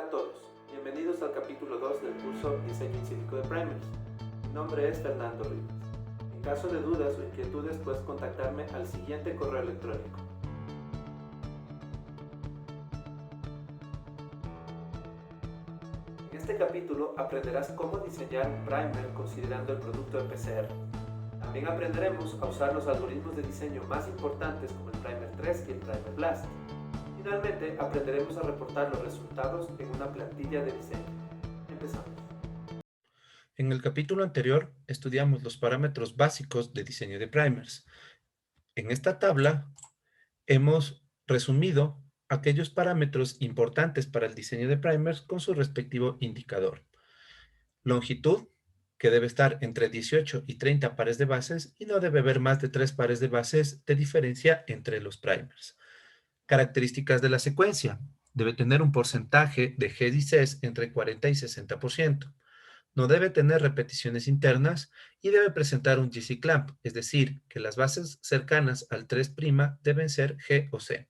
Hola a todos, bienvenidos al capítulo 2 del curso Diseño in Silico de Primers. Mi nombre es Fernando Rivas. En caso de dudas o inquietudes puedes contactarme al siguiente correo electrónico. En este capítulo aprenderás cómo diseñar un primer considerando el producto de PCR. También aprenderemos a usar los algoritmos de diseño más importantes como el Primer 3 y el Primer Blast. Finalmente, aprenderemos a reportar los resultados en una plantilla de diseño. Empezamos. En el capítulo anterior estudiamos los parámetros básicos de diseño de primers. En esta tabla hemos resumido aquellos parámetros importantes para el diseño de primers con su respectivo indicador. Longitud, que debe estar entre 18 y 30 pares de bases y no debe haber más de 3 pares de bases de diferencia entre los primers. Características de la secuencia. Debe tener un porcentaje de G y Cs entre 40 y 60%. No debe tener repeticiones internas y debe presentar un GC-clamp, es decir, que las bases cercanas al 3' deben ser G o C.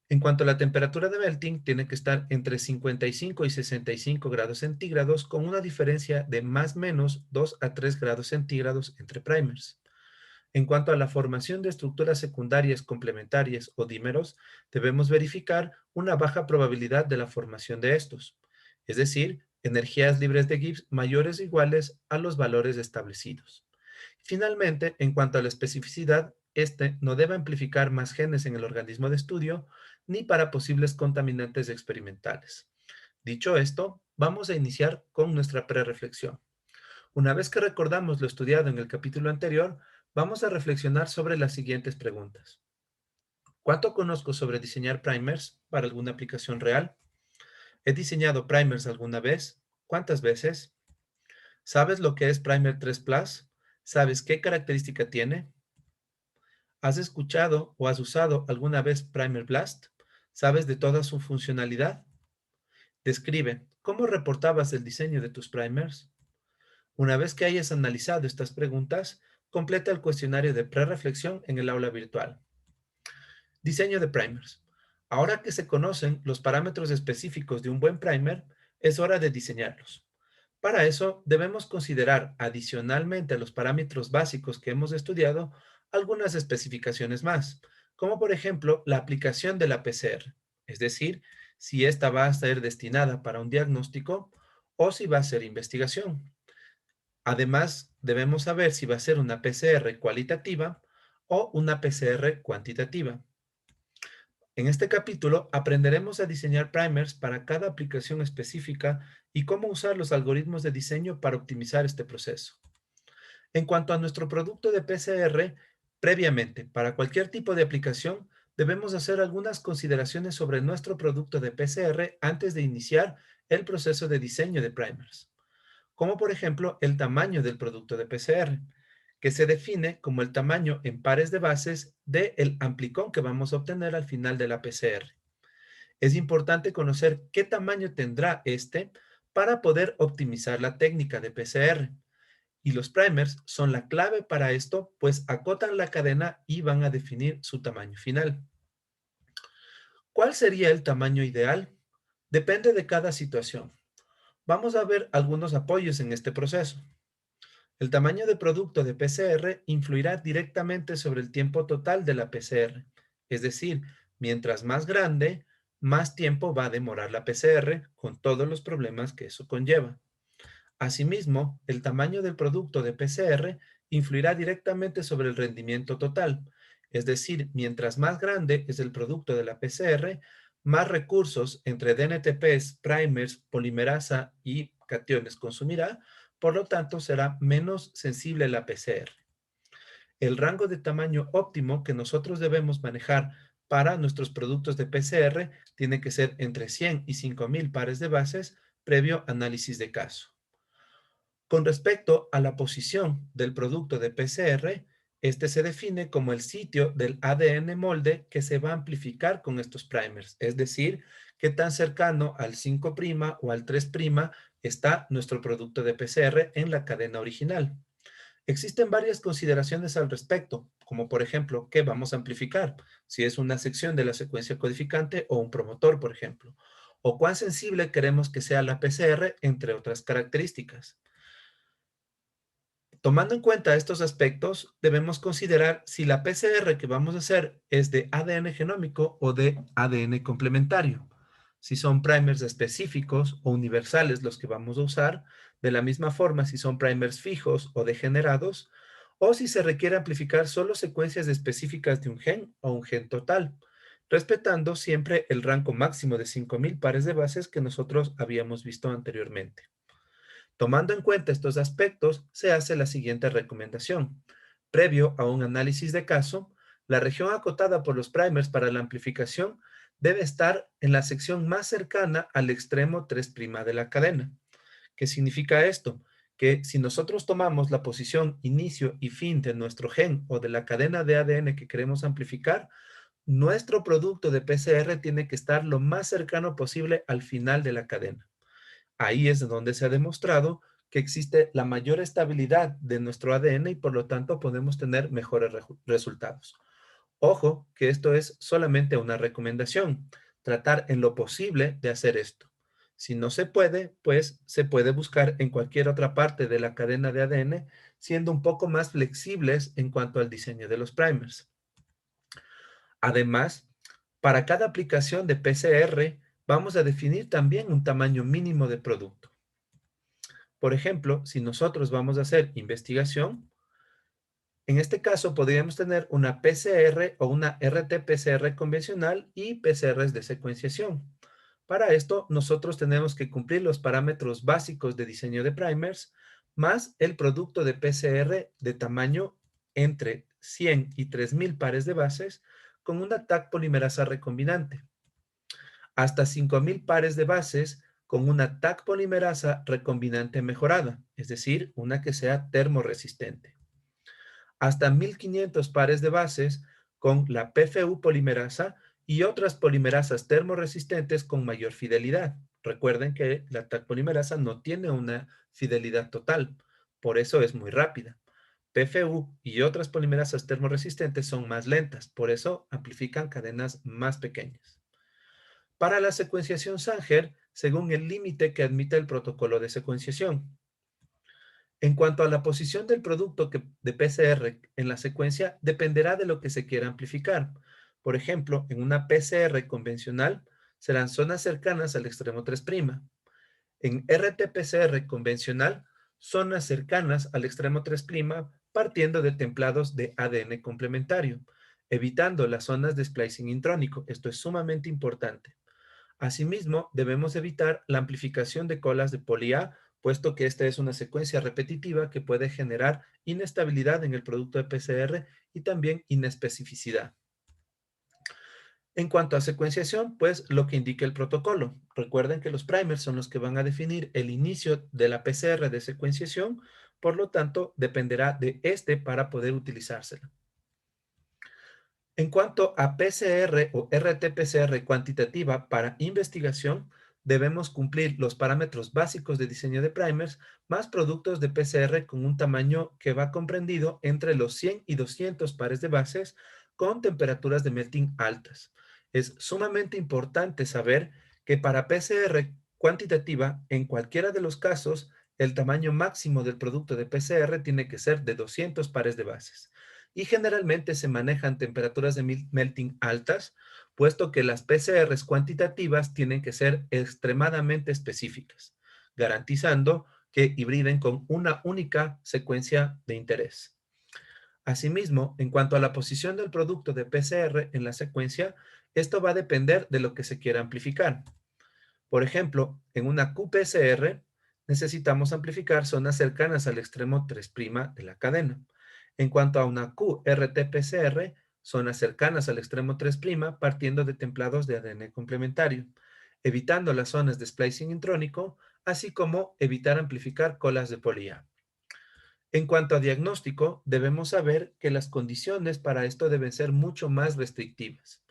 En cuanto a la temperatura de melting, tiene que estar entre 55 y 65 grados centígrados con una diferencia de más o menos 2 a 3 grados centígrados entre primers. En cuanto a la formación de estructuras secundarias complementarias o dímeros, debemos verificar una baja probabilidad de la formación de estos, es decir, energías libres de Gibbs mayores o iguales a los valores establecidos. Finalmente, en cuanto a la especificidad, este no debe amplificar más genes en el organismo de estudio ni para posibles contaminantes experimentales. Dicho esto, vamos a iniciar con nuestra prereflexión. Una vez que recordamos lo estudiado en el capítulo anterior, vamos a reflexionar sobre las siguientes preguntas. ¿Cuánto conozco sobre diseñar primers para alguna aplicación real? ¿He diseñado primers alguna vez? ¿Cuántas veces? ¿Sabes lo que es Primer 3 Plus? ¿Sabes qué característica tiene? ¿Has escuchado o has usado alguna vez Primer Blast? ¿Sabes de toda su funcionalidad? Describe, ¿cómo reportabas el diseño de tus primers? Una vez que hayas analizado estas preguntas, completa el cuestionario de prereflexión en el aula virtual. Diseño de primers. Ahora que se conocen los parámetros específicos de un buen primer, es hora de diseñarlos. Para eso, debemos considerar, adicionalmente a los parámetros básicos que hemos estudiado, algunas especificaciones más, como por ejemplo la aplicación de la PCR, es decir, si esta va a ser destinada para un diagnóstico o si va a ser investigación. Además, debemos saber si va a ser una PCR cualitativa o una PCR cuantitativa. En este capítulo aprenderemos a diseñar primers para cada aplicación específica y cómo usar los algoritmos de diseño para optimizar este proceso. En cuanto a nuestro producto de PCR, previamente, para cualquier tipo de aplicación, debemos hacer algunas consideraciones sobre nuestro producto de PCR antes de iniciar el proceso de diseño de primers, como por ejemplo el tamaño del producto de PCR, que se define como el tamaño en pares de bases del amplicón que vamos a obtener al final de la PCR. Es importante conocer qué tamaño tendrá este para poder optimizar la técnica de PCR. Y los primers son la clave para esto, pues acotan la cadena y van a definir su tamaño final. ¿Cuál sería el tamaño ideal? Depende de cada situación. Vamos a ver algunos apoyos en este proceso. El tamaño de producto de PCR influirá directamente sobre el tiempo total de la PCR. Es decir, mientras más grande, más tiempo va a demorar la PCR con todos los problemas que eso conlleva. Asimismo, el tamaño del producto de PCR influirá directamente sobre el rendimiento total. Es decir, mientras más grande es el producto de la PCR, más recursos entre DNTPs, primers, polimerasa y cationes consumirá, por lo tanto será menos sensible la PCR. El rango de tamaño óptimo que nosotros debemos manejar para nuestros productos de PCR tiene que ser entre 100 y 5000 pares de bases previo análisis de caso. Con respecto a la posición del producto de PCR, este se define como el sitio del ADN molde que se va a amplificar con estos primers, es decir, qué tan cercano al 5' o al 3' está nuestro producto de PCR en la cadena original. Existen varias consideraciones al respecto, como por ejemplo, ¿qué vamos a amplificar? Si es una sección de la secuencia codificante o un promotor, por ejemplo. o cuán sensible queremos que sea la PCR, entre otras características. Tomando en cuenta estos aspectos, debemos considerar si la PCR que vamos a hacer es de ADN genómico o de ADN complementario. Si son primers específicos o universales los que vamos a usar, de la misma forma si son primers fijos o degenerados, o si se requiere amplificar solo secuencias específicas de un gen o un gen total, respetando siempre el rango máximo de 5000 pares de bases que nosotros habíamos visto anteriormente. Tomando en cuenta estos aspectos, se hace la siguiente recomendación. Previo a un análisis de caso, la región acotada por los primers para la amplificación debe estar en la sección más cercana al extremo 3' de la cadena. ¿Qué significa esto? Que si nosotros tomamos la posición inicio y fin de nuestro gen o de la cadena de ADN que queremos amplificar, nuestro producto de PCR tiene que estar lo más cercano posible al final de la cadena. Ahí es donde se ha demostrado que existe la mayor estabilidad de nuestro ADN y por lo tanto podemos tener mejores resultados. Ojo que esto es solamente una recomendación. Tratar en lo posible de hacer esto. Si no se puede, pues se puede buscar en cualquier otra parte de la cadena de ADN, siendo un poco más flexibles en cuanto al diseño de los primers. Además, para cada aplicación de PCR, vamos a definir también un tamaño mínimo de producto. Por ejemplo, si nosotros vamos a hacer investigación, en este caso podríamos tener una PCR o una RT-PCR convencional y PCRs de secuenciación. Para esto, nosotros tenemos que cumplir los parámetros básicos de diseño de primers, más el producto de PCR de tamaño entre 100 y 3000 pares de bases con una Taq polimerasa recombinante, hasta 5000 pares de bases con una Taq polimerasa recombinante mejorada, es decir, una que sea termoresistente. Hasta 1500 pares de bases con la PFU polimerasa y otras polimerasas termoresistentes con mayor fidelidad. Recuerden que la Taq polimerasa no tiene una fidelidad total, por eso es muy rápida. PFU y otras polimerasas termoresistentes son más lentas, por eso amplifican cadenas más pequeñas. Para la secuenciación Sanger, según el límite que admite el protocolo de secuenciación. En cuanto a la posición del producto de PCR en la secuencia, dependerá de lo que se quiera amplificar. Por ejemplo, en una PCR convencional serán zonas cercanas al extremo 3'. En RT-PCR convencional, zonas cercanas al extremo 3' partiendo de templados de ADN complementario, evitando las zonas de splicing intrónico. Esto es sumamente importante. Asimismo, debemos evitar la amplificación de colas de poli-A, puesto que esta es una secuencia repetitiva que puede generar inestabilidad en el producto de PCR y también inespecificidad. En cuanto a secuenciación, pues lo que indica el protocolo. Recuerden que los primers son los que van a definir el inicio de la PCR de secuenciación, por lo tanto, dependerá de este para poder utilizársela. En cuanto a PCR o RT-PCR cuantitativa para investigación, debemos cumplir los parámetros básicos de diseño de primers más productos de PCR con un tamaño que va comprendido entre los 100 y 200 pares de bases con temperaturas de melting altas. Es sumamente importante saber que para PCR cuantitativa, en cualquiera de los casos, el tamaño máximo del producto de PCR tiene que ser de 200 pares de bases y generalmente se manejan temperaturas de melting altas, puesto que las PCRs cuantitativas tienen que ser extremadamente específicas, garantizando que hibriden con una única secuencia de interés. Asimismo, en cuanto a la posición del producto de PCR en la secuencia, esto va a depender de lo que se quiera amplificar. Por ejemplo, en una qPCR necesitamos amplificar zonas cercanas al extremo 3' de la cadena. En cuanto a una qRT-PCR, zonas cercanas al extremo 3' partiendo de templados de ADN complementario, evitando las zonas de splicing intrónico, así como evitar amplificar colas de poli-A. En cuanto a diagnóstico, debemos saber que las condiciones para esto deben ser mucho más restrictivas.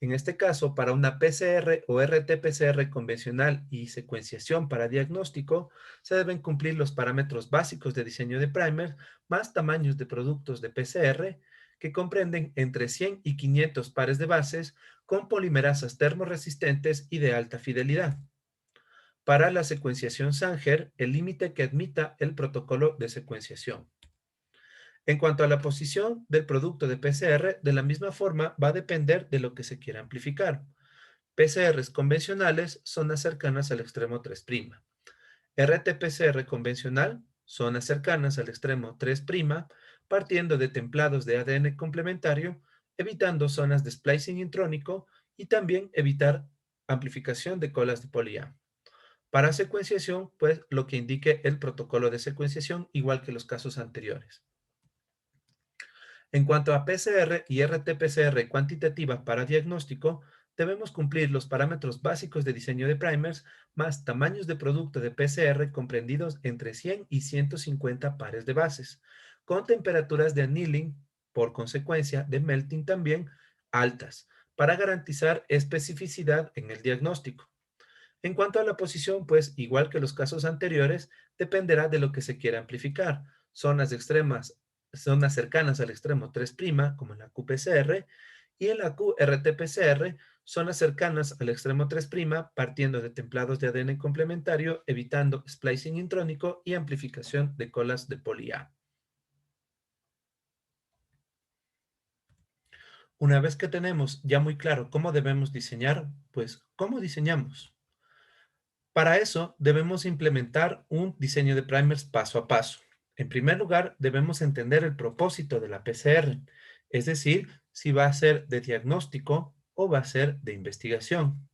En este caso, para una PCR o RT-PCR convencional y secuenciación para diagnóstico, se deben cumplir los parámetros básicos de diseño de primer más tamaños de productos de PCR que comprenden entre 100 y 500 pares de bases con polimerasas termoresistentes y de alta fidelidad. Para la secuenciación Sanger, el límite que admita el protocolo de secuenciación. En cuanto a la posición del producto de PCR, de la misma forma va a depender de lo que se quiera amplificar. PCRs convencionales, zonas cercanas al extremo 3'. RT-PCR convencional, zonas cercanas al extremo 3', partiendo de templados de ADN complementario, evitando zonas de splicing intrónico y también evitar amplificación de colas de poli-A. Para secuenciación, pues lo que indique el protocolo de secuenciación, igual que los casos anteriores. En cuanto a PCR y RT-PCR cuantitativa para diagnóstico, debemos cumplir los parámetros básicos de diseño de primers más tamaños de producto de PCR comprendidos entre 100 y 150 pares de bases, con temperaturas de annealing, por consecuencia de melting también, altas, para garantizar especificidad en el diagnóstico. En cuanto a la posición, pues igual que los casos anteriores, dependerá de lo que se quiera amplificar. Zonas cercanas al extremo 3', como en la qPCR, y en la qRT-PCR, zonas cercanas al extremo 3', partiendo de templados de ADN complementario, evitando splicing intrónico y amplificación de colas de poli-A. Una vez que tenemos ya muy claro cómo debemos diseñar, pues, ¿cómo diseñamos? Para eso, debemos implementar un diseño de primers paso a paso. En primer lugar, debemos entender el propósito de la PCR, es decir, si va a ser de diagnóstico o va a ser de investigación.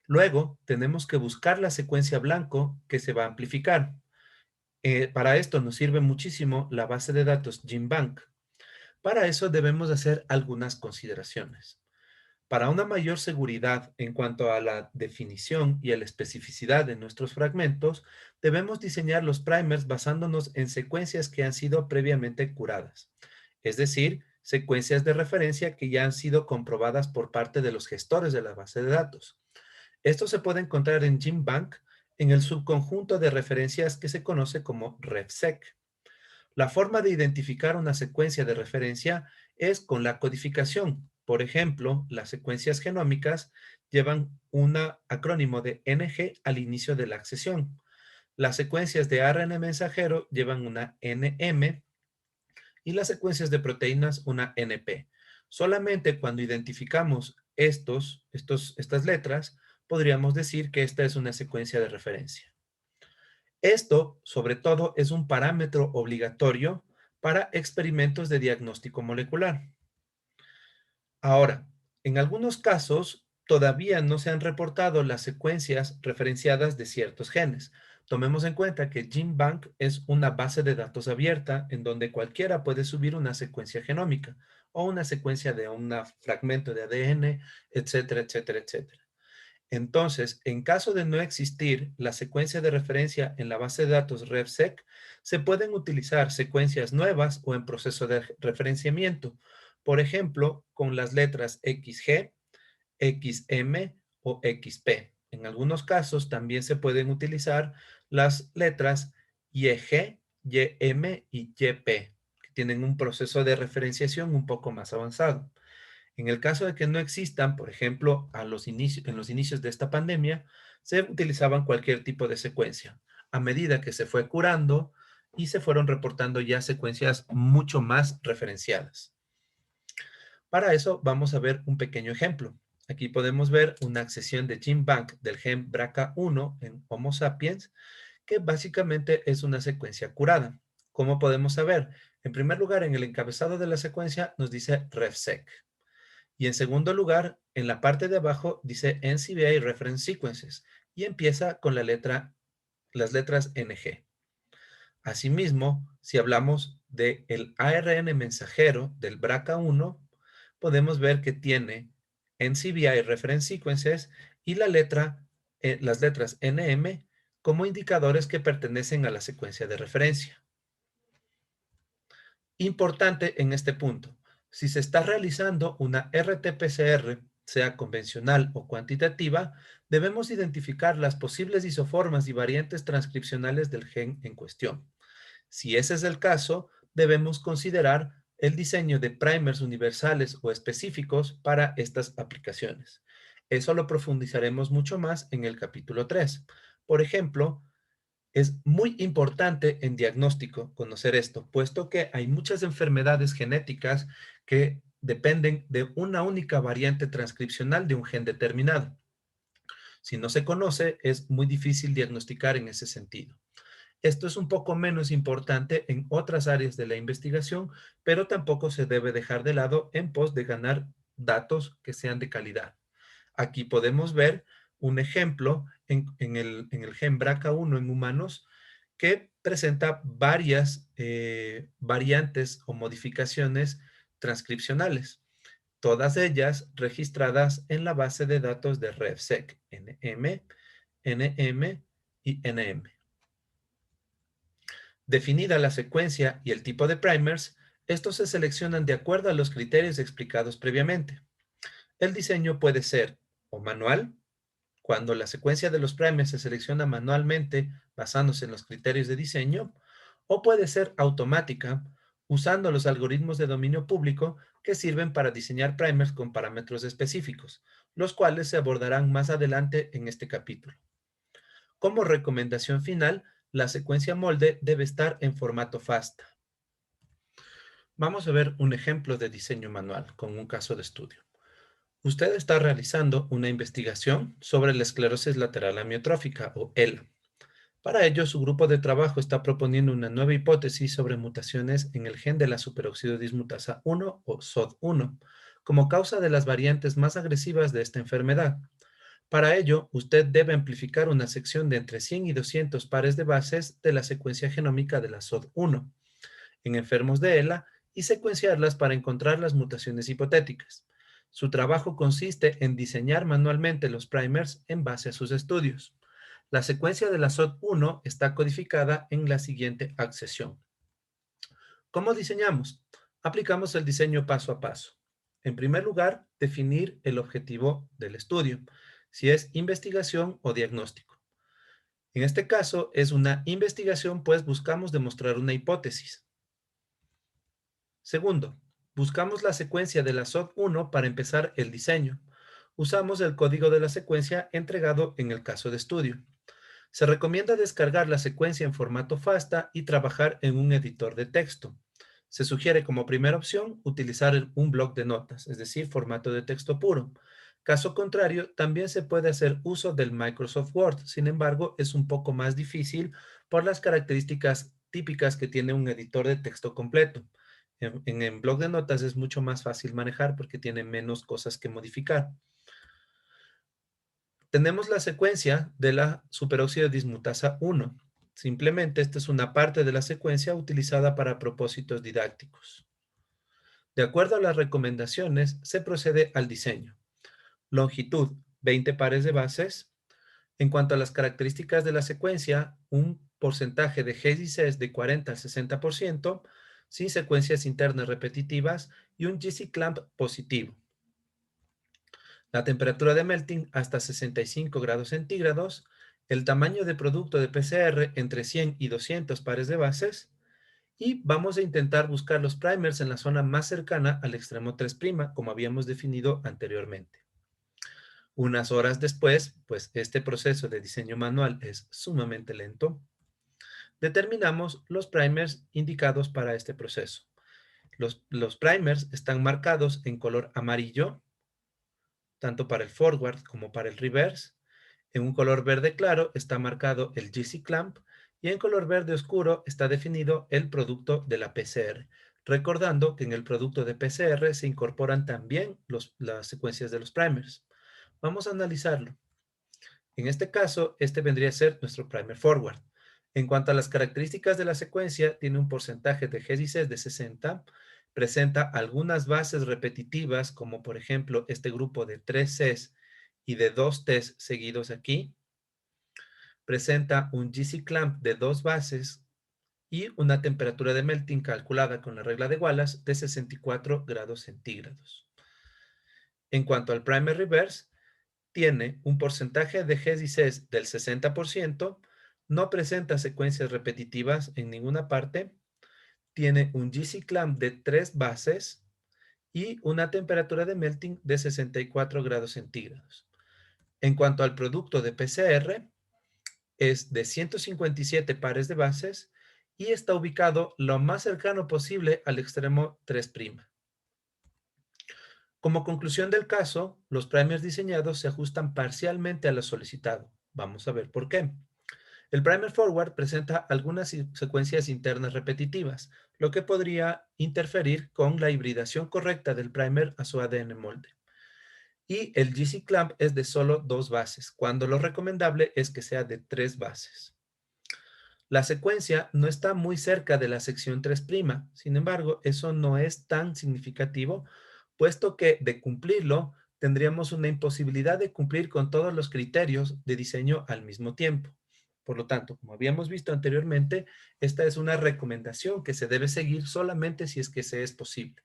Luego, tenemos que buscar la secuencia blanco que se va a amplificar. Para esto nos sirve muchísimo la base de datos GenBank. Para eso debemos hacer algunas consideraciones. Para una mayor seguridad en cuanto a la definición y a la especificidad de nuestros fragmentos, debemos diseñar los primers basándonos en secuencias que han sido previamente curadas, es decir, secuencias de referencia que ya han sido comprobadas por parte de los gestores de la base de datos. Esto se puede encontrar en GenBank en el subconjunto de referencias que se conoce como RefSeq. La forma de identificar una secuencia de referencia es con la codificación. Por ejemplo, las secuencias genómicas llevan un acrónimo de NG al inicio de la accesión. Las secuencias de ARN mensajero llevan una NM y las secuencias de proteínas una NP. Solamente cuando identificamos estas letras, podríamos decir que esta es una secuencia de referencia. Esto, sobre todo, es un parámetro obligatorio para experimentos de diagnóstico molecular. Ahora, en algunos casos, todavía no se han reportado las secuencias referenciadas de ciertos genes. Tomemos en cuenta que GenBank es una base de datos abierta en donde cualquiera puede subir una secuencia genómica o una secuencia de un fragmento de ADN, etcétera, etcétera, etcétera. Entonces, en caso de no existir la secuencia de referencia en la base de datos RefSeq, se pueden utilizar secuencias nuevas o en proceso de referenciamiento, por ejemplo, con las letras XG, XM o XP. En algunos casos también se pueden utilizar las letras YG, YM y YP, que tienen un proceso de referenciación un poco más avanzado. En el caso de que no existan, por ejemplo, en los inicios de esta pandemia, se utilizaban cualquier tipo de secuencia. A medida que se fue curando y se fueron reportando ya secuencias mucho más referenciadas. Para eso vamos a ver un pequeño ejemplo. Aquí podemos ver una accesión de GenBank del gen BRCA1 en Homo sapiens, que básicamente es una secuencia curada. ¿Cómo podemos saber? En primer lugar, en el encabezado de la secuencia nos dice RefSeq. Y en segundo lugar, en la parte de abajo dice NCBI Reference Sequences y empieza con las letras NG. Asimismo, si hablamos del ARN mensajero del BRCA1, podemos ver que tiene NCBI Reference Sequences y las letras NM como indicadores que pertenecen a la secuencia de referencia. Importante en este punto, si se está realizando una RT-PCR, sea convencional o cuantitativa, debemos identificar las posibles isoformas y variantes transcripcionales del gen en cuestión. Si ese es el caso, debemos considerar el diseño de primers universales o específicos para estas aplicaciones. Eso lo profundizaremos mucho más en el capítulo 3. Por ejemplo, es muy importante en diagnóstico conocer esto, puesto que hay muchas enfermedades genéticas que dependen de una única variante transcripcional de un gen determinado. Si no se conoce, es muy difícil diagnosticar en ese sentido. Esto es un poco menos importante en otras áreas de la investigación, pero tampoco se debe dejar de lado en pos de ganar datos que sean de calidad. Aquí podemos ver un ejemplo en el gen BRCA1 en humanos que presenta varias variantes o modificaciones transcripcionales, todas ellas registradas en la base de datos de RevSeq, NM, NM y NM. Definida la secuencia y el tipo de primers, estos se seleccionan de acuerdo a los criterios explicados previamente. El diseño puede ser o manual, cuando la secuencia de los primers se selecciona manualmente basándose en los criterios de diseño, o puede ser automática, usando los algoritmos de dominio público que sirven para diseñar primers con parámetros específicos, los cuales se abordarán más adelante en este capítulo. Como recomendación final, la secuencia molde debe estar en formato FASTA. Vamos a ver un ejemplo de diseño manual con un caso de estudio. Usted está realizando una investigación sobre la esclerosis lateral amiotrófica o ELA. Para ello, su grupo de trabajo está proponiendo una nueva hipótesis sobre mutaciones en el gen de la superóxido dismutasa 1 o SOD1 como causa de las variantes más agresivas de esta enfermedad. Para ello, usted debe amplificar una sección de entre 100 y 200 pares de bases de la secuencia genómica de la SOD1 en enfermos de ELA y secuenciarlas para encontrar las mutaciones hipotéticas. Su trabajo consiste en diseñar manualmente los primers en base a sus estudios. La secuencia de la SOD1 está codificada en la siguiente accesión. ¿Cómo diseñamos? Aplicamos el diseño paso a paso. En primer lugar, definir el objetivo del estudio, si es investigación o diagnóstico. En este caso, es una investigación, pues buscamos demostrar una hipótesis. Segundo, buscamos la secuencia de la SOD1 para empezar el diseño. Usamos el código de la secuencia entregado en el caso de estudio. Se recomienda descargar la secuencia en formato FASTA y trabajar en un editor de texto. Se sugiere como primera opción utilizar un bloc de notas, es decir, formato de texto puro. Caso contrario, también se puede hacer uso del Microsoft Word. Sin embargo, es un poco más difícil por las características típicas que tiene un editor de texto completo. En bloc de notas es mucho más fácil manejar porque tiene menos cosas que modificar. Tenemos la secuencia de la superóxido dismutasa 1. Simplemente esta es una parte de la secuencia utilizada para propósitos didácticos. De acuerdo a las recomendaciones, se procede al diseño. Longitud, 20 pares de bases. En cuanto a las características de la secuencia, un porcentaje de Gs y Cs de 40 al 60%, sin secuencias internas repetitivas y un GC-clamp positivo. La temperatura de melting hasta 65 grados centígrados, el tamaño de producto de PCR entre 100 y 200 pares de bases, y vamos a intentar buscar los primers en la zona más cercana al extremo 3', como habíamos definido anteriormente. Unas horas después, pues este proceso de diseño manual es sumamente lento, determinamos los primers indicados para este proceso. Los primers están marcados en color amarillo, tanto para el forward como para el reverse. En un color verde claro está marcado el GC clamp y en color verde oscuro está definido el producto de la PCR. Recordando que en el producto de PCR se incorporan también las secuencias de los primers. Vamos a analizarlo. En este caso, este vendría a ser nuestro primer forward. En cuanto a las características de la secuencia, tiene un porcentaje de Gs y Cs de 60, presenta algunas bases repetitivas, como por ejemplo este grupo de 3 Cs y de 2 Ts seguidos aquí. Presenta un GC clamp de 2 bases y una temperatura de melting calculada con la regla de Wallace de 64 grados centígrados. En cuanto al primer reverse, tiene un porcentaje de Gs y Cs del 60%, no presenta secuencias repetitivas en ninguna parte, tiene un GC-clamp de 3 bases y una temperatura de melting de 64 grados centígrados. En cuanto al producto de PCR, es de 157 pares de bases y está ubicado lo más cercano posible al extremo 3'. Como conclusión del caso, los primers diseñados se ajustan parcialmente a lo solicitado. Vamos a ver por qué. El primer forward presenta algunas secuencias internas repetitivas, lo que podría interferir con la hibridación correcta del primer a su ADN molde. Y el GC clamp es de solo 2 bases, cuando lo recomendable es que sea de 3 bases. La secuencia no está muy cerca de la sección 3', sin embargo, eso no es tan significativo, puesto que de cumplirlo, tendríamos una imposibilidad de cumplir con todos los criterios de diseño al mismo tiempo. Por lo tanto, como habíamos visto anteriormente, esta es una recomendación que se debe seguir solamente si es que se es posible.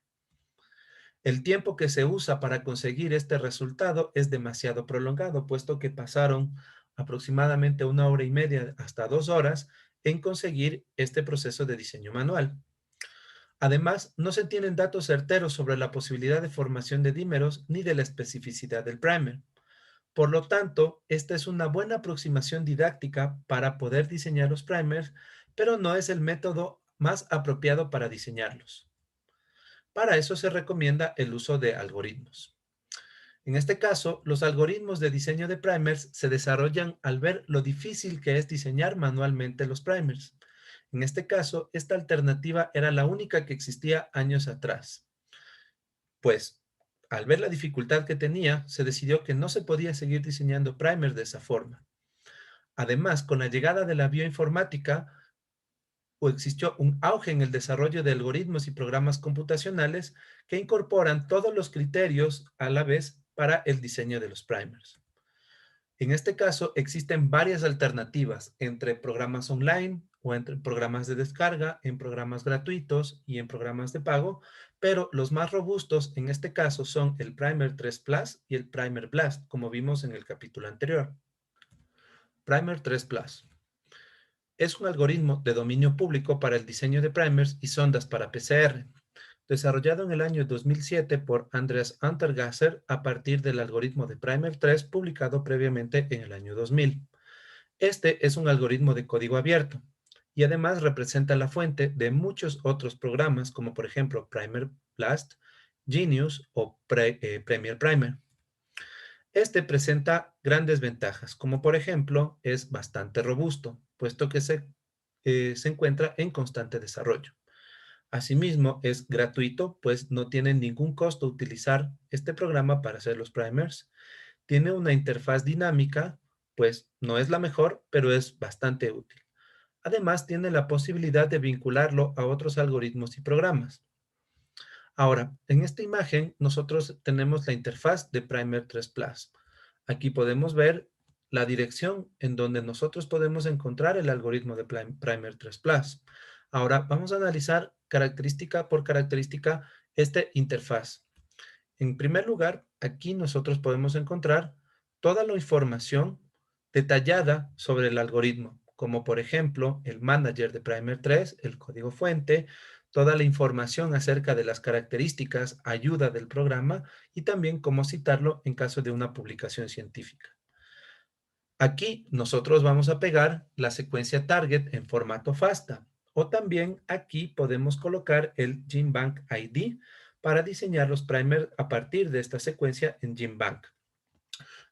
El tiempo que se usa para conseguir este resultado es demasiado prolongado, puesto que pasaron aproximadamente 1 hora y media hasta 2 horas en conseguir este proceso de diseño manual. Además, no se tienen datos certeros sobre la posibilidad de formación de dímeros ni de la especificidad del primer. Por lo tanto, esta es una buena aproximación didáctica para poder diseñar los primers, pero no es el método más apropiado para diseñarlos. Para eso se recomienda el uso de algoritmos. En este caso, los algoritmos de diseño de primers se desarrollan al ver lo difícil que es diseñar manualmente los primers. En este caso, esta alternativa era la única que existía años atrás. Pues, al ver la dificultad que tenía, se decidió que no se podía seguir diseñando primers de esa forma. Además, con la llegada de la bioinformática, existió un auge en el desarrollo de algoritmos y programas computacionales que incorporan todos los criterios a la vez para el diseño de los primers. En este caso, existen varias alternativas entre programas online o entre programas de descarga, en programas gratuitos y en programas de pago, pero los más robustos en este caso son el Primer 3 Plus y el Primer Blast, como vimos en el capítulo anterior. Primer 3 Plus es un algoritmo de dominio público para el diseño de primers y sondas para PCR, desarrollado en el año 2007 por Andreas Antergasser a partir del algoritmo de Primer 3 publicado previamente en el año 2000. Este es un algoritmo de código abierto y además representa la fuente de muchos otros programas como por ejemplo Primer Blast, Genius o Premier Primer. Este presenta grandes ventajas, como por ejemplo es bastante robusto, puesto que se encuentra en constante desarrollo. Asimismo, es gratuito, pues no tiene ningún costo utilizar este programa para hacer los primers. Tiene una interfaz dinámica, pues no es la mejor, pero es bastante útil. Además, tiene la posibilidad de vincularlo a otros algoritmos y programas. Ahora, en esta imagen, nosotros tenemos la interfaz de Primer 3 Plus. Aquí podemos ver la dirección en donde nosotros podemos encontrar el algoritmo de Primer 3 Plus. Ahora, vamos a analizar característica por característica esta interfaz. En primer lugar, aquí nosotros podemos encontrar toda la información detallada sobre el algoritmo, como por ejemplo el manager de Primer 3, el código fuente, toda la información acerca de las características, ayuda del programa y también cómo citarlo en caso de una publicación científica. Aquí nosotros vamos a pegar la secuencia target en formato FASTA o también aquí podemos colocar el GenBank ID para diseñar los primers a partir de esta secuencia en GenBank.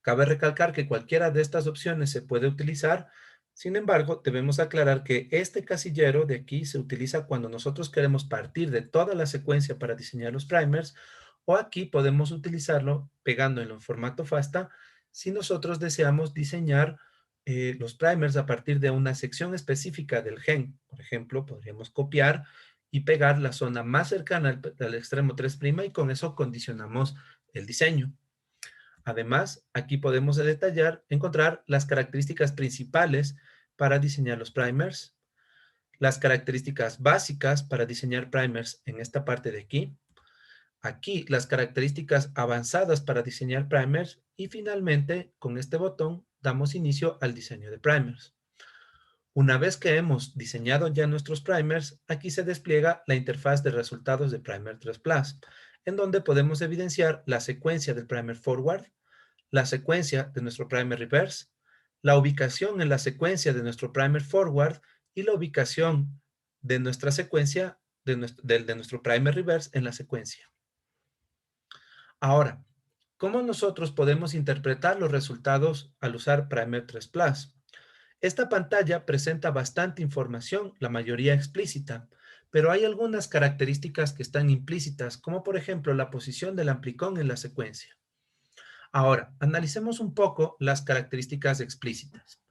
Cabe recalcar que cualquiera de estas opciones se puede utilizar, sin embargo, debemos aclarar que este casillero de aquí se utiliza cuando nosotros queremos partir de toda la secuencia para diseñar los primers, o aquí podemos utilizarlo pegándolo en formato FASTA si nosotros deseamos diseñar los primers a partir de una sección específica del gen. Por ejemplo, podríamos copiar y pegar la zona más cercana al extremo 3' y con eso condicionamos el diseño. Además, aquí podemos encontrar las características principales para diseñar los primers, las características básicas para diseñar primers en esta parte de aquí, aquí las características avanzadas para diseñar primers y finalmente con este botón damos inicio al diseño de primers. Una vez que hemos diseñado ya nuestros primers, aquí se despliega la interfaz de resultados de Primer 3 Plus, en donde podemos evidenciar la secuencia del primer forward, la secuencia de nuestro primer reverse, la ubicación en la secuencia de nuestro primer forward y la ubicación de nuestra secuencia de nuestro primer reverse en la secuencia. Ahora, ¿cómo nosotros podemos interpretar los resultados al usar Primer 3 Plus? Esta pantalla presenta bastante información, la mayoría explícita, pero hay algunas características que están implícitas, como por ejemplo la posición del amplicón en la secuencia. Ahora, analicemos un poco las características explícitas.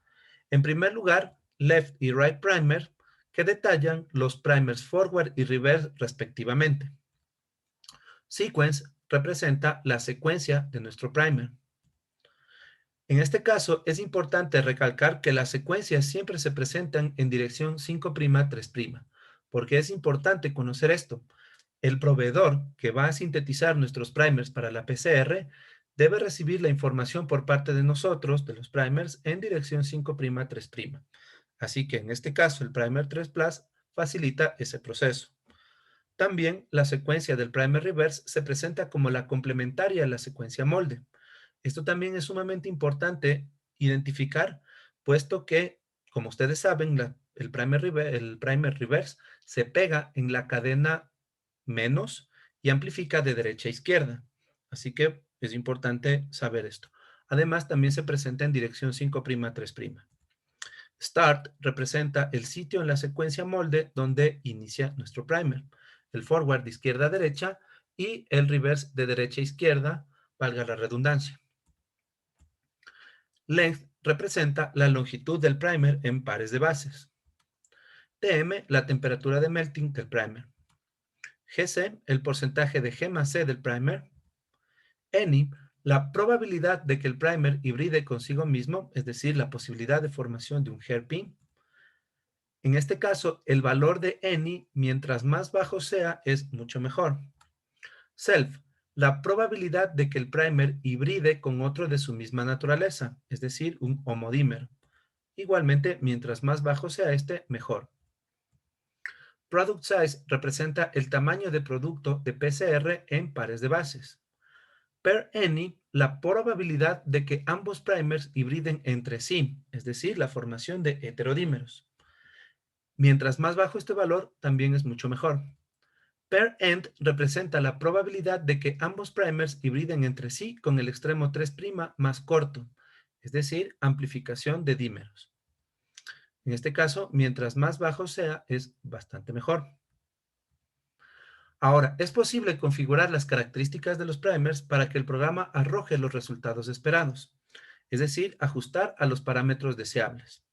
En primer lugar, left y right primer, que detallan los primers forward y reverse respectivamente. Sequence representa la secuencia de nuestro primer. En este caso, es importante recalcar que las secuencias siempre se presentan en dirección 5', 3', porque es importante conocer esto. El proveedor que va a sintetizar nuestros primers para la PCR debe recibir la información por parte de nosotros, de los primers, en dirección 5', 3'. Así que en este caso, el primer 3 Plus facilita ese proceso. También la secuencia del primer reverse se presenta como la complementaria a la secuencia molde. Esto también es sumamente importante identificar, puesto que, como ustedes saben, el primer reverse se pega en la cadena menos y amplifica de derecha a izquierda. Así que es importante saber esto. Además, también se presenta en dirección 5', 3'. Start representa el sitio en la secuencia molde donde inicia nuestro primer. El forward de izquierda a derecha y el reverse de derecha a izquierda, valga la redundancia. Length representa la longitud del primer en pares de bases. Tm, la temperatura de melting del primer. Gc, el porcentaje de G más C del primer. Any, la probabilidad de que el primer hibride consigo mismo, es decir, la posibilidad de formación de un hairpin. En este caso, el valor de any, mientras más bajo sea, es mucho mejor. Self, la probabilidad de que el primer hibride con otro de su misma naturaleza, es decir, un homodímero. Igualmente, mientras más bajo sea este, mejor. Product size representa el tamaño de producto de PCR en pares de bases. Per any, la probabilidad de que ambos primers hibriden entre sí, es decir, la formación de heterodímeros. Mientras más bajo este valor, también es mucho mejor. Per end representa la probabilidad de que ambos primers hibriden entre sí con el extremo 3' más corto, es decir, amplificación de dímeros. En este caso, mientras más bajo sea, es bastante mejor. Ahora, es posible configurar las características de los primers para que el programa arroje los resultados esperados, es decir, ajustar a los parámetros deseables.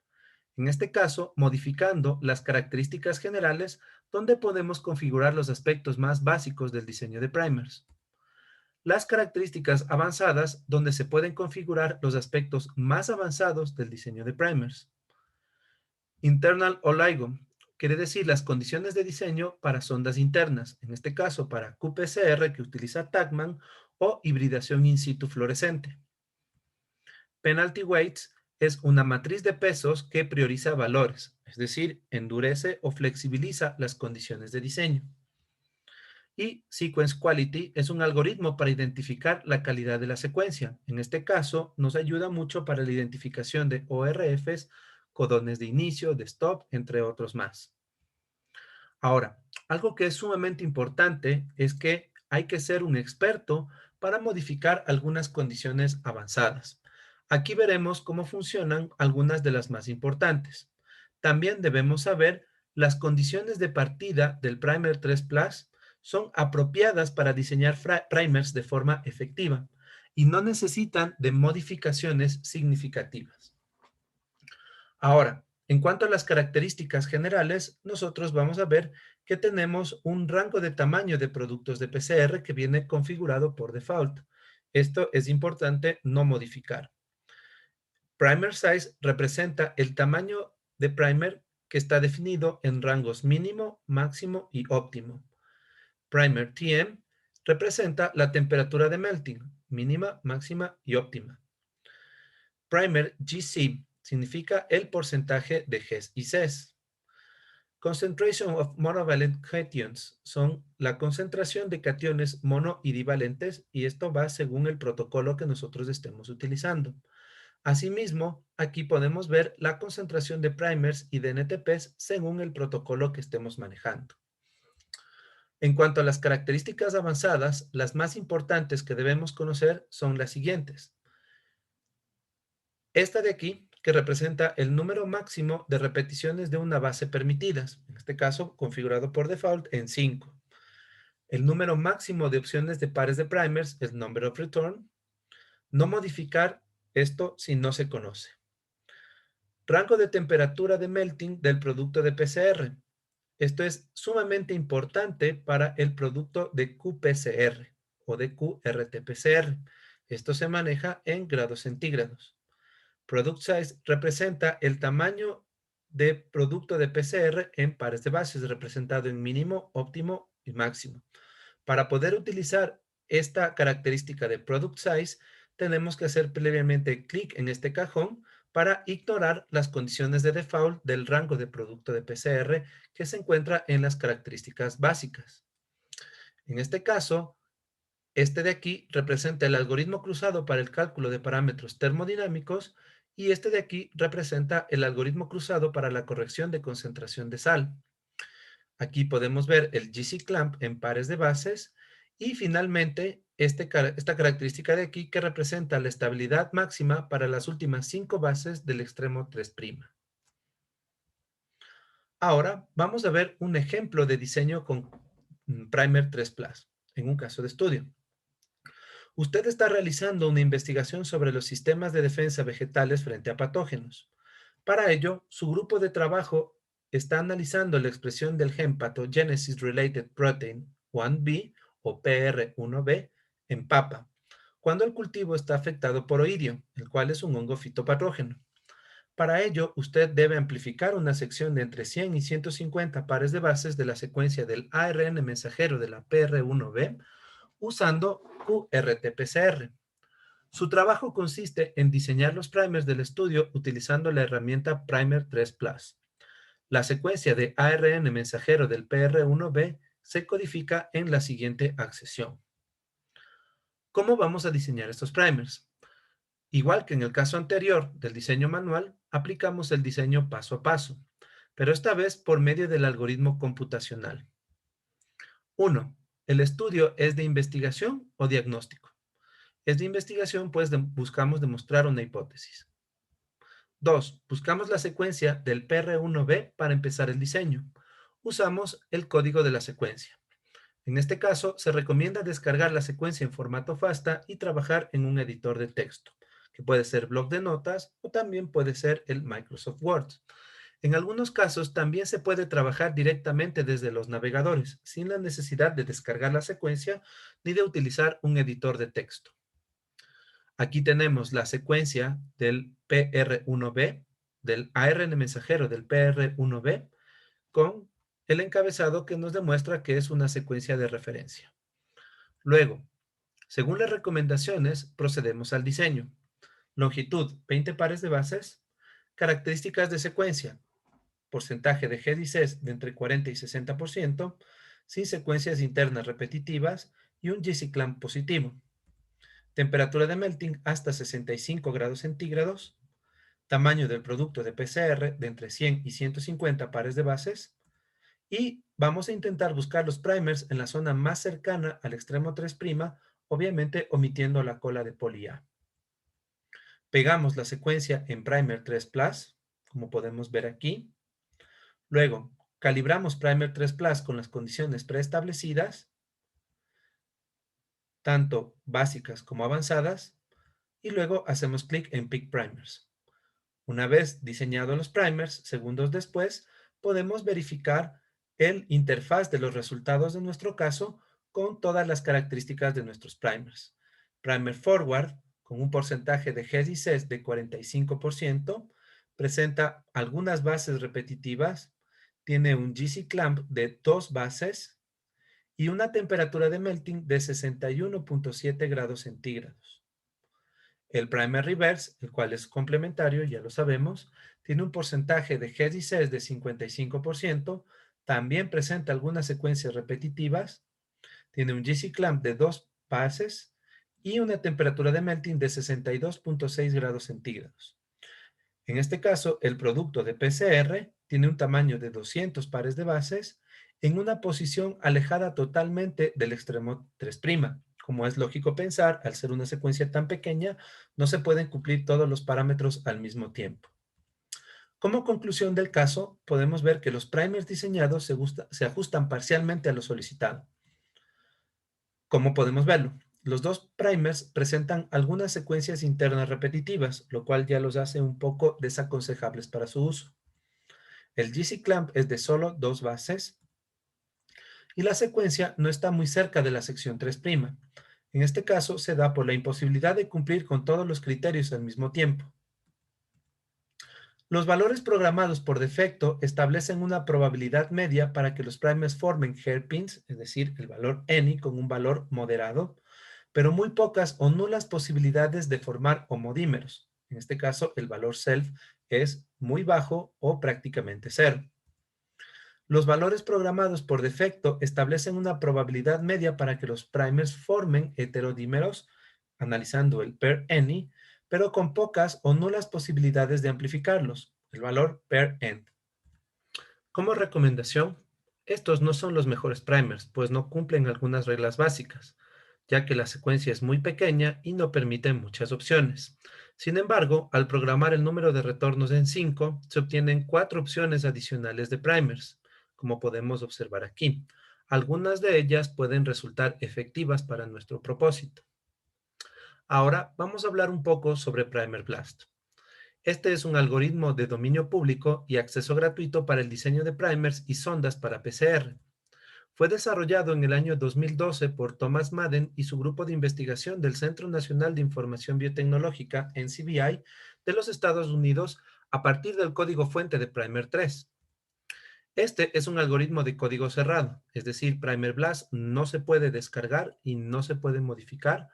En este caso, modificando las características generales donde podemos configurar los aspectos más básicos del diseño de primers. Las características avanzadas donde se pueden configurar los aspectos más avanzados del diseño de primers. Internal oligo quiere decir las condiciones de diseño para sondas internas, en este caso para qPCR que utiliza Tacman o hibridación in situ fluorescente. Penalty weights es una matriz de pesos que prioriza valores, es decir, endurece o flexibiliza las condiciones de diseño. Y Sequence Quality es un algoritmo para identificar la calidad de la secuencia. En este caso, nos ayuda mucho para la identificación de ORFs, codones de inicio, de stop, entre otros más. Ahora, algo que es sumamente importante es que hay que ser un experto para modificar algunas condiciones avanzadas. Aquí veremos cómo funcionan algunas de las más importantes. También debemos saber las condiciones de partida del Primer 3 Plus son apropiadas para diseñar primers de forma efectiva y no necesitan de modificaciones significativas. Ahora, en cuanto a las características generales, nosotros vamos a ver que tenemos un rango de tamaño de productos de PCR que viene configurado por default. Esto es importante no modificar. Primer size representa el tamaño de primer que está definido en rangos mínimo, máximo y óptimo. Primer TM representa la temperatura de melting, mínima, máxima y óptima. Primer GC significa el porcentaje de Gs y Cs. Concentration of monovalent cations son la concentración de cationes mono y divalentes, y esto va según el protocolo que nosotros estemos utilizando. Asimismo, aquí podemos ver la concentración de primers y de NTPs según el protocolo que estemos manejando. En cuanto a las características avanzadas, las más importantes que debemos conocer son las siguientes. Esta de aquí, que representa el número máximo de repeticiones de una base permitidas, en este caso configurado por default en 5. El número máximo de opciones de pares de primers, el number of return. No modificar esto si no se conoce. Rango de temperatura de melting del producto de PCR. Esto es sumamente importante para el producto de qPCR o de qRT-PCR. Esto se maneja en grados centígrados. Product size representa el tamaño de producto de PCR en pares de bases, representado en mínimo, óptimo y máximo. Para poder utilizar esta característica de product size, tenemos que hacer previamente clic en este cajón para ignorar las condiciones de default del rango de producto de PCR que se encuentra en las características básicas. En este caso, este de aquí representa el algoritmo cruzado para el cálculo de parámetros termodinámicos, y este de aquí representa el algoritmo cruzado para la corrección de concentración de sal. Aquí podemos ver el GC-clamp en pares de bases, y finalmente esta característica de aquí que representa la estabilidad máxima para las últimas 5 bases del extremo 3'. Ahora vamos a ver un ejemplo de diseño con Primer 3 Plus en un caso de estudio. Usted está realizando una investigación sobre los sistemas de defensa vegetales frente a patógenos. Para ello, su grupo de trabajo está analizando la expresión del gen Pathogenesis Related Protein 1B o PR1B en papa, cuando el cultivo está afectado por oidio, el cual es un hongo fitopatógeno. Para ello, usted debe amplificar una sección de entre 100 y 150 pares de bases de la secuencia del ARN mensajero de la PR1B usando qRT-PCR. Su trabajo consiste en diseñar los primers del estudio utilizando la herramienta Primer 3 Plus. La secuencia de ARN mensajero del PR1B se codifica en la siguiente accesión. ¿Cómo vamos a diseñar estos primers? Igual que en el caso anterior del diseño manual, aplicamos el diseño paso a paso, pero esta vez por medio del algoritmo computacional. 1. ¿El estudio es de investigación o diagnóstico? Es de investigación, pues buscamos demostrar una hipótesis. 2. Buscamos la secuencia del PR1B para empezar el diseño. Usamos el código de la secuencia. En este caso, se recomienda descargar la secuencia en formato FASTA y trabajar en un editor de texto, que puede ser bloc de notas o también puede ser el Microsoft Word. En algunos casos, también se puede trabajar directamente desde los navegadores, sin la necesidad de descargar la secuencia ni de utilizar un editor de texto. Aquí tenemos la secuencia del PR1B, del ARN mensajero del PR1B, con el encabezado que nos demuestra que es una secuencia de referencia. Luego, según las recomendaciones, procedemos al diseño. Longitud, 20 pares de bases. Características de secuencia. Porcentaje de GDCs de entre 40 y 60%, sin secuencias internas repetitivas y un GC-clamp positivo. Temperatura de melting hasta 65 grados centígrados. Tamaño del producto de PCR de entre 100 y 150 pares de bases. Y vamos a intentar buscar los primers en la zona más cercana al extremo 3', obviamente omitiendo la cola de poli A. Pegamos la secuencia en Primer 3 Plus, como podemos ver aquí. Luego, calibramos Primer 3 Plus con las condiciones preestablecidas, tanto básicas como avanzadas, y luego hacemos clic en Pick Primers. Una vez diseñados los primers, segundos después, podemos verificar el interfaz de los resultados de nuestro caso con todas las características de nuestros primers. Primer forward, con un porcentaje de Gs y Cs de 45%, presenta algunas bases repetitivas, tiene un GC-clamp de 2 bases y una temperatura de melting de 61.7 grados centígrados. El primer reverse, el cual es complementario, ya lo sabemos, tiene un porcentaje de head y ses de 55%, también presenta algunas secuencias repetitivas, tiene un GC clamp de 2 pases y una temperatura de melting de 62.6 grados centígrados. En este caso, el producto de PCR tiene un tamaño de 200 pares de bases en una posición alejada totalmente del extremo 3'. Como es lógico pensar, al ser una secuencia tan pequeña, no se pueden cumplir todos los parámetros al mismo tiempo. Como conclusión del caso, podemos ver que los primers diseñados se ajustan parcialmente a lo solicitado. ¿Cómo podemos verlo? Los dos primers presentan algunas secuencias internas repetitivas, lo cual ya los hace un poco desaconsejables para su uso. El GC clamp es de solo 2 bases y la secuencia no está muy cerca de la sección 3'. En este caso se da por la imposibilidad de cumplir con todos los criterios al mismo tiempo. Los valores programados por defecto establecen una probabilidad media para que los primers formen hairpins, es decir, el valor n con un valor moderado, pero muy pocas o nulas posibilidades de formar homodímeros. En este caso, el valor self es muy bajo o prácticamente cero. Los valores programados por defecto establecen una probabilidad media para que los primers formen heterodímeros, analizando el per any, pero con pocas o nulas posibilidades de amplificarlos, el valor per end. Como recomendación, estos no son los mejores primers, pues no cumplen algunas reglas básicas, ya que la secuencia es muy pequeña y no permite muchas opciones. Sin embargo, al programar el número de retornos en 5, se obtienen 4 opciones adicionales de primers, como podemos observar aquí. Algunas de ellas pueden resultar efectivas para nuestro propósito. Ahora vamos a hablar un poco sobre Primer Blast. Este es un algoritmo de dominio público y acceso gratuito para el diseño de primers y sondas para PCR. Fue desarrollado en el año 2012 por Thomas Madden y su grupo de investigación del Centro Nacional de Información Biotecnológica, NCBI, de los Estados Unidos a partir del código fuente de Primer 3. Este es un algoritmo de código cerrado, es decir, Primer Blast no se puede descargar y no se puede modificar,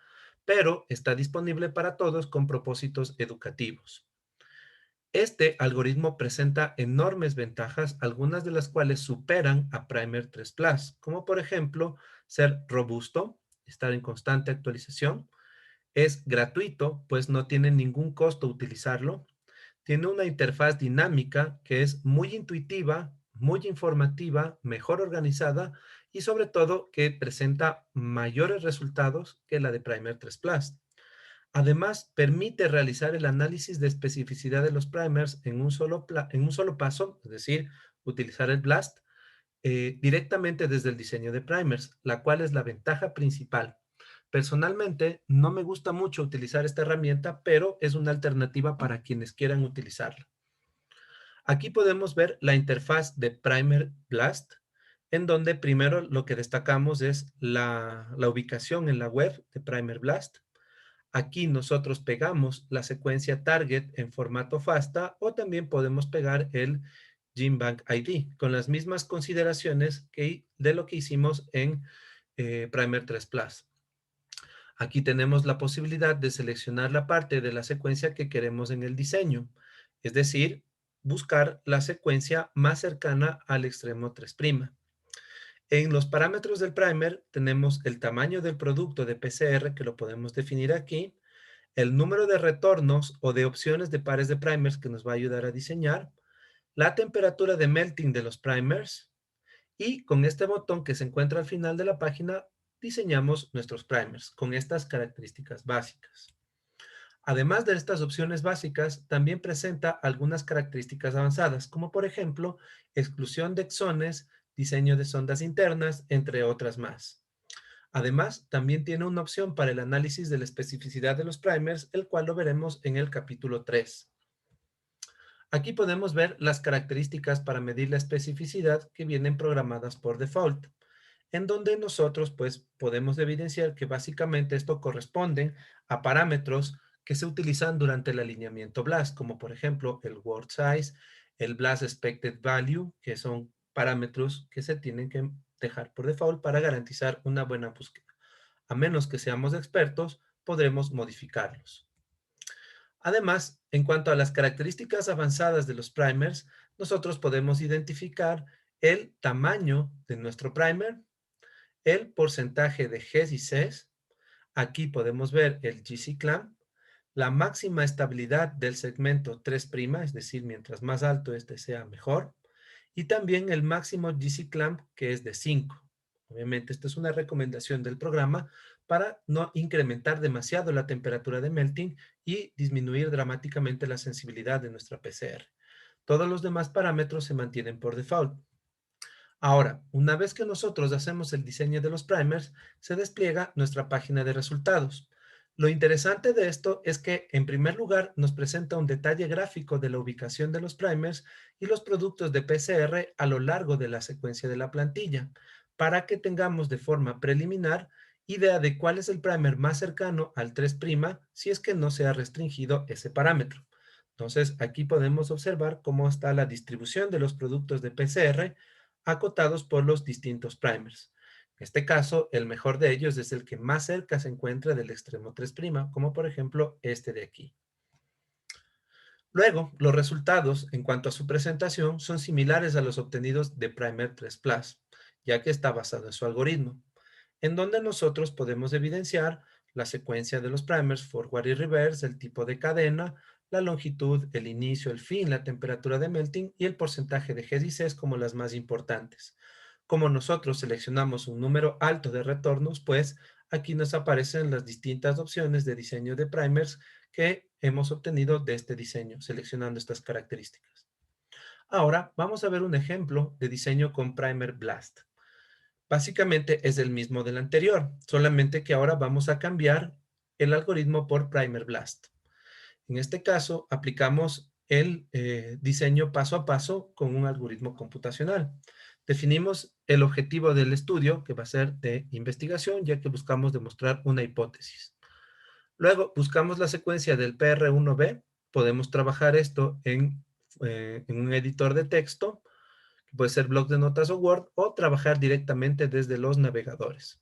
pero está disponible para todos con propósitos educativos. Este algoritmo presenta enormes ventajas, algunas de las cuales superan a Primer 3 Plus, como por ejemplo ser robusto, estar en constante actualización, es gratuito, pues no tiene ningún costo utilizarlo, tiene una interfaz dinámica que es muy intuitiva, muy informativa, mejor organizada y sobre todo que presenta mayores resultados que la de Primer 3 Plus. Además, permite realizar el análisis de especificidad de los primers en un solo paso, es decir, utilizar el BLAST directamente desde el diseño de primers, la cual es la ventaja principal. Personalmente, no me gusta mucho utilizar esta herramienta, pero es una alternativa para quienes quieran utilizarla. Aquí podemos ver la interfaz de Primer Blast, en donde primero lo que destacamos es la ubicación en la web de Primer Blast. Aquí nosotros pegamos la secuencia target en formato FASTA o también podemos pegar el GenBank ID con las mismas consideraciones de lo que hicimos en Primer 3 Plus. Aquí tenemos la posibilidad de seleccionar la parte de la secuencia que queremos en el diseño, es decir, buscar la secuencia más cercana al extremo 3'. En los parámetros del primer tenemos el tamaño del producto de PCR que lo podemos definir aquí, el número de retornos o de opciones de pares de primers que nos va a ayudar a diseñar, la temperatura de melting de los primers y con este botón que se encuentra al final de la página diseñamos nuestros primers con estas características básicas. Además de estas opciones básicas, también presenta algunas características avanzadas, como por ejemplo, exclusión de exones, diseño de sondas internas, entre otras más. Además, también tiene una opción para el análisis de la especificidad de los primers, el cual lo veremos en el capítulo 3. Aquí podemos ver las características para medir la especificidad que vienen programadas por default, en donde nosotros pues podemos evidenciar que básicamente esto corresponde a parámetros que se utilizan durante el alineamiento BLAST, como por ejemplo el word size, el BLAST expected value, que son parámetros que se tienen que dejar por default para garantizar una buena búsqueda. A menos que seamos expertos, podremos modificarlos. Además, en cuanto a las características avanzadas de los primers, nosotros podemos identificar el tamaño de nuestro primer, el porcentaje de Gs y Cs. Aquí podemos ver el GC-clamp, la máxima estabilidad del segmento 3', es decir, mientras más alto este sea, mejor, y también el máximo GC-clamp, que es de 5. Obviamente, esta es una recomendación del programa para no incrementar demasiado la temperatura de melting y disminuir dramáticamente la sensibilidad de nuestra PCR. Todos los demás parámetros se mantienen por default. Ahora, una vez que nosotros hacemos el diseño de los primers, se despliega nuestra página de resultados. Lo interesante de esto es que, en primer lugar, nos presenta un detalle gráfico de la ubicación de los primers y los productos de PCR a lo largo de la secuencia de la plantilla, para que tengamos de forma preliminar idea de cuál es el primer más cercano al 3', si es que no se ha restringido ese parámetro. Entonces, aquí podemos observar cómo está la distribución de los productos de PCR acotados por los distintos primers. En este caso, el mejor de ellos es el que más cerca se encuentra del extremo 3', como por ejemplo este de aquí. Luego, los resultados en cuanto a su presentación son similares a los obtenidos de Primer 3 Plus, ya que está basado en su algoritmo, en donde nosotros podemos evidenciar la secuencia de los primers forward y reverse, el tipo de cadena, la longitud, el inicio, el fin, la temperatura de melting y el porcentaje de Gs y Cs como las más importantes. Como nosotros seleccionamos un número alto de retornos, pues aquí nos aparecen las distintas opciones de diseño de primers que hemos obtenido de este diseño, seleccionando estas características. Ahora vamos a ver un ejemplo de diseño con Primer Blast. Básicamente es el mismo del anterior, solamente que ahora vamos a cambiar el algoritmo por Primer Blast. En este caso, aplicamos el diseño paso a paso con un algoritmo computacional. Definimos el objetivo del estudio, que va a ser de investigación, ya que buscamos demostrar una hipótesis. Luego, buscamos la secuencia del PR1B. Podemos trabajar esto en un editor de texto, que puede ser bloc de notas o Word, o trabajar directamente desde los navegadores.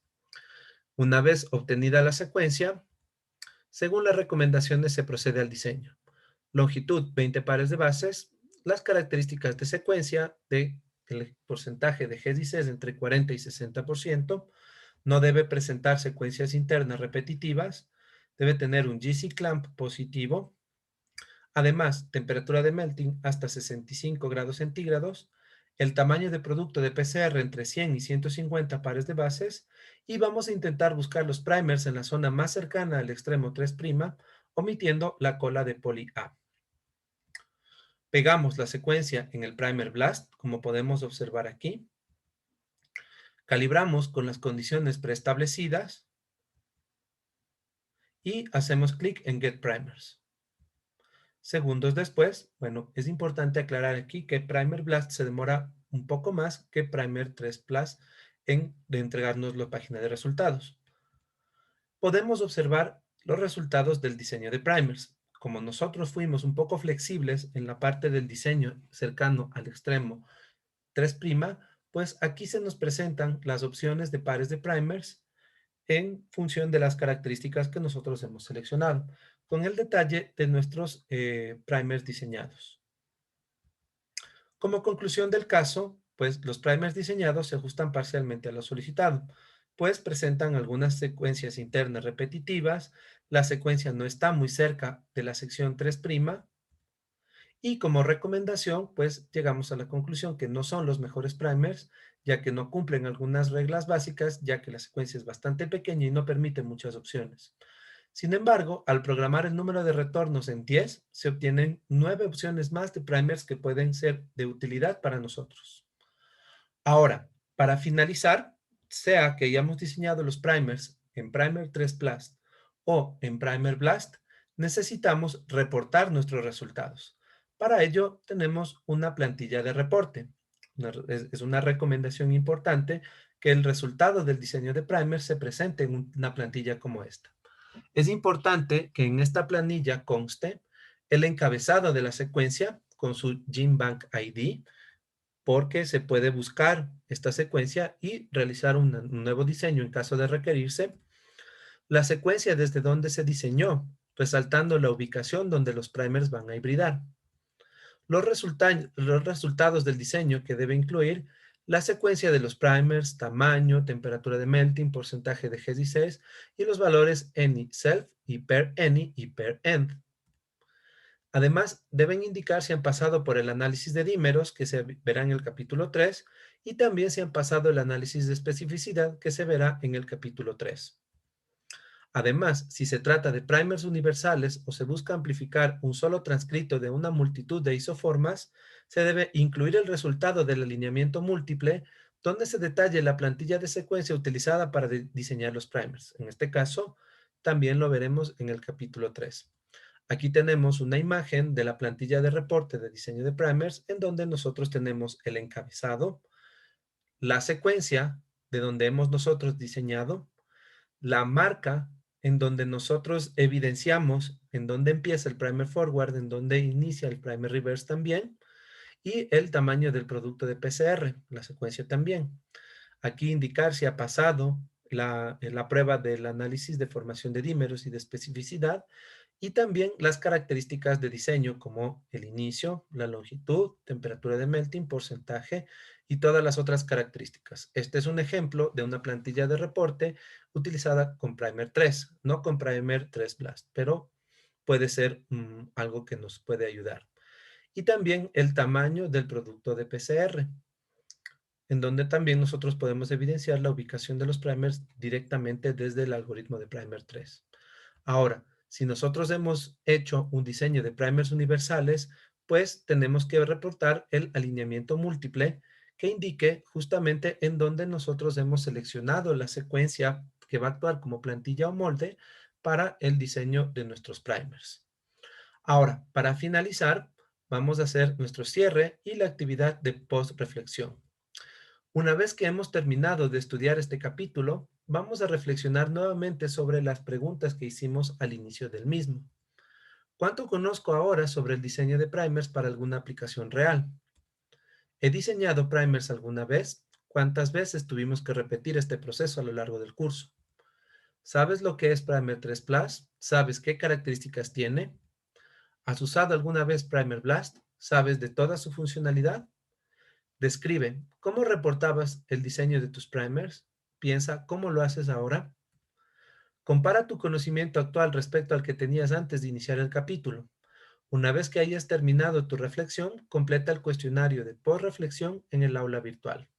Una vez obtenida la secuencia, según las recomendaciones se procede al diseño. Longitud, 20 pares de bases. Las características de secuencia del porcentaje de Gs y Cs entre 40 y 60%. No debe presentar secuencias internas repetitivas. Debe tener un GC-clamp positivo. Además, temperatura de melting hasta 65 grados centígrados. El tamaño de producto de PCR entre 100 y 150 pares de bases. Y vamos a intentar buscar los primers en la zona más cercana al extremo 3', omitiendo la cola de poli A. Pegamos la secuencia en el Primer Blast, como podemos observar aquí. Calibramos con las condiciones preestablecidas y hacemos clic en Get Primers. Segundos después, bueno, es importante aclarar aquí que Primer Blast se demora un poco más que Primer 3 Plus de entregarnos la página de resultados. Podemos observar los resultados del diseño de primers. Como nosotros fuimos un poco flexibles en la parte del diseño cercano al extremo 3', pues aquí se nos presentan las opciones de pares de primers en función de las características que nosotros hemos seleccionado, con el detalle de nuestros primers diseñados. Como conclusión del caso, pues los primers diseñados se ajustan parcialmente a lo solicitado, pues presentan algunas secuencias internas repetitivas, la secuencia no está muy cerca de la sección 3', y como recomendación, pues llegamos a la conclusión que no son los mejores primers, ya que no cumplen algunas reglas básicas, ya que la secuencia es bastante pequeña y no permite muchas opciones. Sin embargo, al programar el número de retornos en 10, se obtienen 9 opciones más de primers que pueden ser de utilidad para nosotros. Ahora, para finalizar, sea que hayamos diseñado los primers en Primer 3 Plus o en Primer Blast, necesitamos reportar nuestros resultados. Para ello, tenemos una plantilla de reporte. Es una recomendación importante que el resultado del diseño de primer se presente en una plantilla como esta. Es importante que en esta planilla conste el encabezado de la secuencia con su GenBank ID, porque se puede buscar esta secuencia y realizar un nuevo diseño en caso de requerirse. La secuencia desde donde se diseñó resaltando la ubicación donde los primers van a hibridar. Los resultados del diseño que debe incluir la secuencia de los primers, tamaño, temperatura de melting, porcentaje de GC6 y los valores any self y per any y per end. Además, deben indicar si han pasado por el análisis de dímeros, que se verá en el capítulo 3, y también si han pasado el análisis de especificidad, que se verá en el capítulo 3. Además, si se trata de primers universales o se busca amplificar un solo transcrito de una multitud de isoformas, se debe incluir el resultado del alineamiento múltiple, donde se detalle la plantilla de secuencia utilizada para diseñar los primers. En este caso, también lo veremos en el capítulo 3. Aquí tenemos una imagen de la plantilla de reporte de diseño de primers, en donde nosotros tenemos el encabezado, la secuencia de donde hemos nosotros diseñado, la marca en donde nosotros evidenciamos en dónde empieza el primer forward, en dónde inicia el primer reverse también, y el tamaño del producto de PCR, la secuencia también. Aquí indicar si ha pasado la prueba del análisis de formación de dímeros y de especificidad, y también las características de diseño como el inicio, la longitud, temperatura de melting, porcentaje y todas las otras características. Este es un ejemplo de una plantilla de reporte utilizada con Primer 3, no con Primer 3 Blast, pero puede ser algo que nos puede ayudar. Y también el tamaño del producto de PCR, en donde también nosotros podemos evidenciar la ubicación de los primers directamente desde el algoritmo de Primer 3. Ahora, si nosotros hemos hecho un diseño de primers universales, pues tenemos que reportar el alineamiento múltiple que indique justamente en dónde nosotros hemos seleccionado la secuencia que va a actuar como plantilla o molde para el diseño de nuestros primers. Ahora, para finalizar, vamos a hacer nuestro cierre y la actividad de post-reflexión. Una vez que hemos terminado de estudiar este capítulo, vamos a reflexionar nuevamente sobre las preguntas que hicimos al inicio del mismo. ¿Cuánto conozco ahora sobre el diseño de primers para alguna aplicación real? ¿He diseñado primers alguna vez? ¿Cuántas veces tuvimos que repetir este proceso a lo largo del curso? ¿Sabes lo que es Primer 3 Plus? ¿Sabes qué características tiene? ¿Has usado alguna vez Primer Blast? ¿Sabes de toda su funcionalidad? Describe cómo reportabas el diseño de tus primers. Piensa cómo lo haces ahora. Compara tu conocimiento actual respecto al que tenías antes de iniciar el capítulo. Una vez que hayas terminado tu reflexión, completa el cuestionario de post-reflexión en el aula virtual.